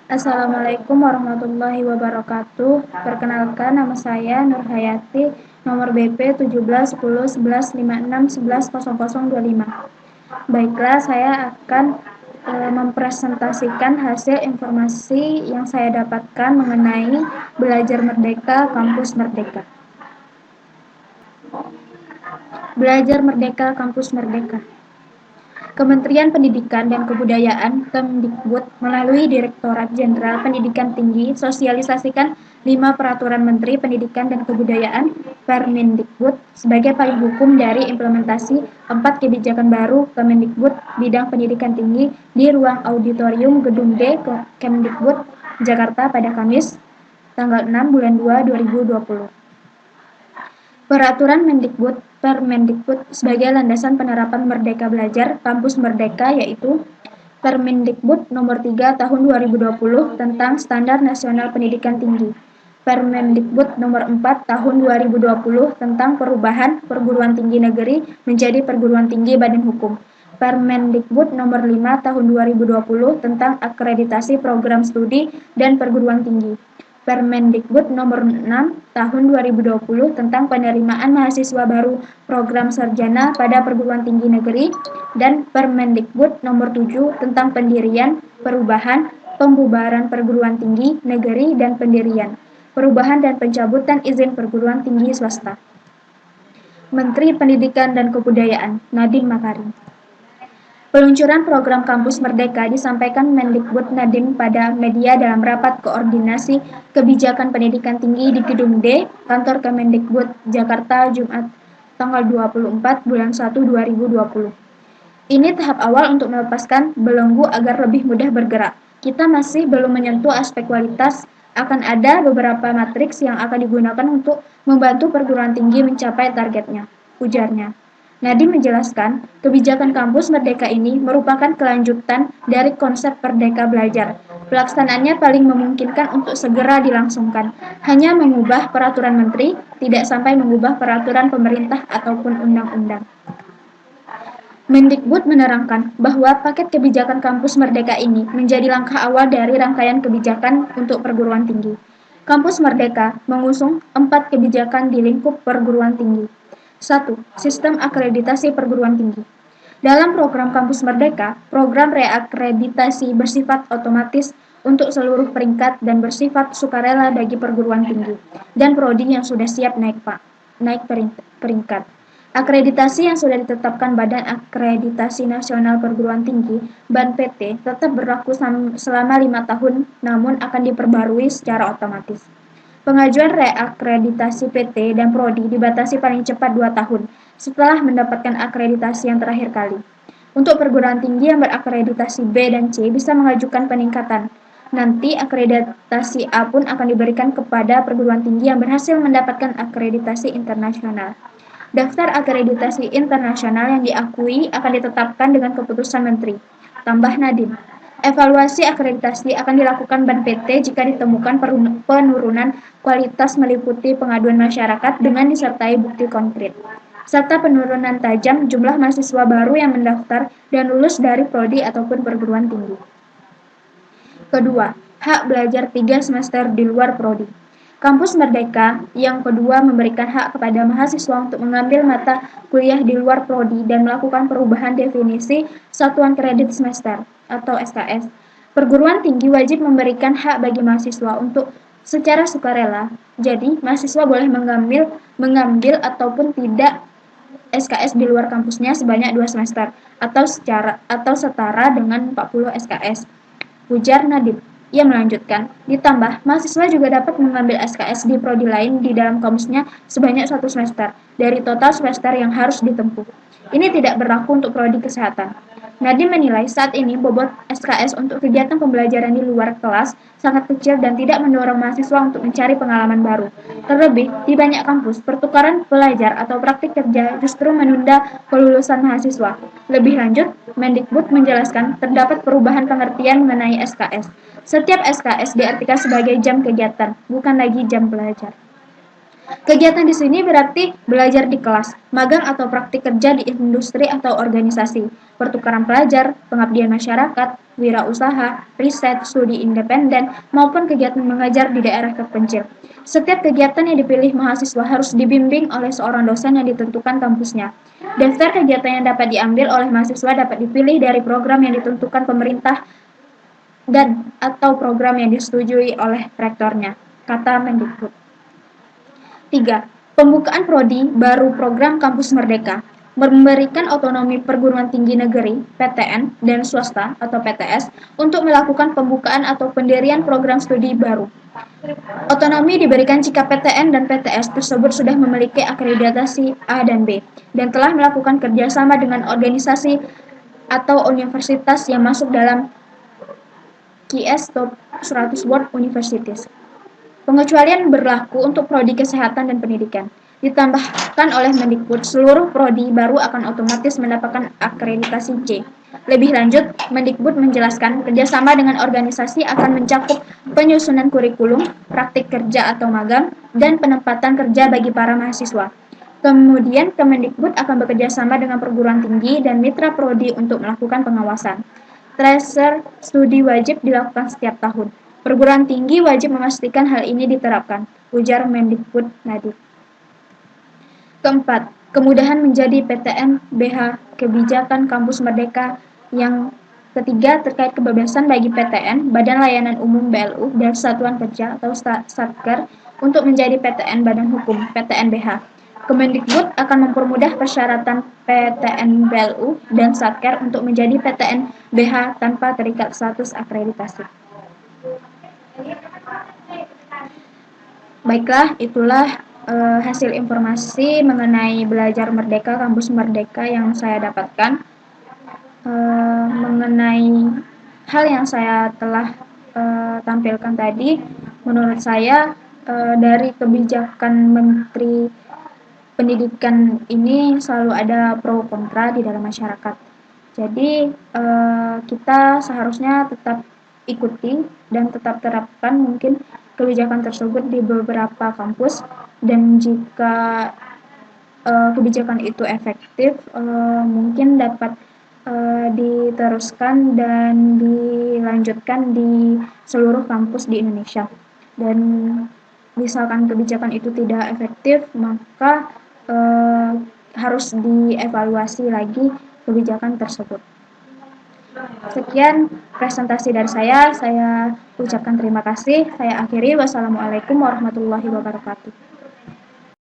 Assalamualaikum warahmatullahi wabarakatuh. Perkenalkan, nama saya Nur Hayati, nomor BP 17 10 11 56 11 0025. Baiklah, saya akan mempresentasikan hasil informasi yang saya dapatkan mengenai Belajar Merdeka, Kampus Merdeka. Belajar Merdeka, Kampus Merdeka. Kementerian Pendidikan dan Kebudayaan Kemdikbud melalui Direktorat Jenderal Pendidikan Tinggi sosialisasikan 5 Peraturan Menteri Pendidikan dan Kebudayaan Permendikbud sebagai payung hukum dari implementasi 4 kebijakan baru Kemendikbud bidang pendidikan tinggi di ruang auditorium Gedung D Kemdikbud Jakarta pada Kamis tanggal 6 bulan 2 2020. Peraturan Mendikbud Permendikbud sebagai landasan penerapan Merdeka Belajar Kampus Merdeka yaitu Permendikbud Nomor 3 Tahun 2020 tentang Standar Nasional Pendidikan Tinggi, Permendikbud Nomor 4 Tahun 2020 tentang perubahan perguruan tinggi negeri menjadi perguruan tinggi badan hukum, Permendikbud Nomor 5 Tahun 2020 tentang akreditasi program studi dan perguruan tinggi, Permendikbud Nomor 6 Tahun 2020 tentang penerimaan mahasiswa baru program sarjana pada perguruan tinggi negeri dan Permendikbud Nomor 7 tentang pendirian, perubahan, pembubaran perguruan tinggi negeri dan pendirian, perubahan dan pencabutan izin perguruan tinggi swasta. Menteri Pendidikan dan Kebudayaan Nadiem Makarim. Peluncuran program Kampus Merdeka disampaikan Mendikbud Nadiem pada media dalam rapat koordinasi kebijakan pendidikan tinggi di Gedung D, Kantor Kemendikbud, Jakarta, Jumat, tanggal 24 bulan 1 2020. Ini tahap awal untuk melepaskan belenggu agar lebih mudah bergerak. Kita masih belum menyentuh aspek kualitas, akan ada beberapa matriks yang akan digunakan untuk membantu perguruan tinggi mencapai targetnya, ujarnya. Nadiem menjelaskan, kebijakan Kampus Merdeka ini merupakan kelanjutan dari konsep Merdeka Belajar. Pelaksanaannya paling memungkinkan untuk segera dilangsungkan. Hanya mengubah peraturan menteri, tidak sampai mengubah peraturan pemerintah ataupun undang-undang. Mendikbud menerangkan bahwa paket kebijakan Kampus Merdeka ini menjadi langkah awal dari rangkaian kebijakan untuk perguruan tinggi. Kampus Merdeka mengusung 4 kebijakan di lingkup perguruan tinggi. 1. Sistem akreditasi perguruan tinggi. Dalam program Kampus Merdeka, program reakreditasi bersifat otomatis untuk seluruh peringkat dan bersifat sukarela bagi perguruan tinggi dan prodi yang sudah siap naik peringkat. Akreditasi yang sudah ditetapkan Badan Akreditasi Nasional Perguruan Tinggi (BANPT) tetap berlaku selama 5 tahun, namun akan diperbarui secara otomatis. Pengajuan reakreditasi PT dan Prodi dibatasi paling cepat 2 tahun setelah mendapatkan akreditasi yang terakhir kali. Untuk perguruan tinggi yang berakreditasi B dan C bisa mengajukan peningkatan. Nanti akreditasi A pun akan diberikan kepada perguruan tinggi yang berhasil mendapatkan akreditasi internasional. Daftar akreditasi internasional yang diakui akan ditetapkan dengan keputusan menteri. Tambah Nadiem. Evaluasi akreditasi akan dilakukan BANPT jika ditemukan penurunan kualitas meliputi pengaduan masyarakat dengan disertai bukti konkret, serta penurunan tajam jumlah mahasiswa baru yang mendaftar dan lulus dari prodi ataupun perguruan tinggi. Kedua, hak belajar 3 semester di luar prodi. Kampus Merdeka yang kedua memberikan hak kepada mahasiswa untuk mengambil mata kuliah di luar prodi dan melakukan perubahan definisi satuan kredit semester atau SKS. Perguruan tinggi wajib memberikan hak bagi mahasiswa untuk secara sukarela. Jadi, mahasiswa boleh mengambil ataupun tidak SKS di luar kampusnya sebanyak 2 semester atau setara dengan 40 SKS. Ujar Nadiem. Ia melanjutkan, ditambah, mahasiswa juga dapat mengambil SKS di prodi lain di dalam kampusnya sebanyak 1 semester, dari total semester yang harus ditempuh. Ini tidak berlaku untuk prodi kesehatan. Nadiem menilai saat ini bobot SKS untuk kegiatan pembelajaran di luar kelas sangat kecil dan tidak mendorong mahasiswa untuk mencari pengalaman baru. Terlebih, di banyak kampus, pertukaran pelajar atau praktik kerja justru menunda kelulusan mahasiswa. Lebih lanjut, Mendikbud menjelaskan terdapat perubahan pengertian mengenai SKS. Setiap SKS diartikan sebagai jam kegiatan, bukan lagi jam belajar. Kegiatan di sini berarti belajar di kelas, magang atau praktik kerja di industri atau organisasi, pertukaran pelajar, pengabdian masyarakat, wirausaha, riset, studi independen, maupun kegiatan mengajar di daerah terpencil. Setiap kegiatan yang dipilih mahasiswa harus dibimbing oleh seorang dosen yang ditentukan kampusnya. Daftar kegiatan yang dapat diambil oleh mahasiswa dapat dipilih dari program yang ditentukan pemerintah dan atau program yang disetujui oleh rektornya, kata Mendikbud. 3. Pembukaan prodi baru program Kampus Merdeka memberikan otonomi perguruan tinggi negeri (PTN) dan swasta atau PTS untuk melakukan pembukaan atau pendirian program studi baru. Otonomi diberikan jika PTN dan PTS tersebut sudah memiliki akreditasi A dan B dan telah melakukan kerjasama dengan organisasi atau universitas yang masuk dalam QS Top 100 World Universities. Pengecualian berlaku untuk prodi kesehatan dan pendidikan. Ditambahkan oleh Mendikbud, seluruh prodi baru akan otomatis mendapatkan akreditasi C. Lebih lanjut, Mendikbud menjelaskan kerjasama dengan organisasi akan mencakup penyusunan kurikulum, praktik kerja atau magang, dan penempatan kerja bagi para mahasiswa. Kemudian, Kemendikbud akan bekerjasama dengan perguruan tinggi dan mitra prodi untuk melakukan pengawasan. Tracer studi wajib dilakukan setiap tahun. Perguruan tinggi wajib memastikan hal ini diterapkan, ujar Mendikbud Nadif. Keempat, kemudahan menjadi PTN BH Kebijakan Kampus Merdeka. Yang ketiga, terkait kebebasan bagi PTN, Badan Layanan Umum BLU, dan Satuan Kerja atau Satker untuk menjadi PTN Badan Hukum PTN BH. Kemendikbud akan mempermudah persyaratan PTN BLU dan Satker untuk menjadi PTN BH tanpa terikat status akreditasi. Baiklah, itulah hasil informasi mengenai belajar merdeka, kampus merdeka yang saya dapatkan. Mengenai hal yang saya telah tampilkan tadi, menurut saya dari kebijakan Menteri Pendidikan ini selalu ada pro kontra di dalam masyarakat. Jadi kita seharusnya tetap ikuti dan tetap terapkan mungkin kebijakan tersebut di beberapa kampus, dan jika kebijakan itu efektif mungkin dapat diteruskan dan dilanjutkan di seluruh kampus di Indonesia. Dan misalkan kebijakan itu tidak efektif, maka harus dievaluasi lagi kebijakan tersebut. Sekian presentasi dari saya ucapkan terima kasih. Saya akhiri. Wassalamualaikum warahmatullahi wabarakatuh.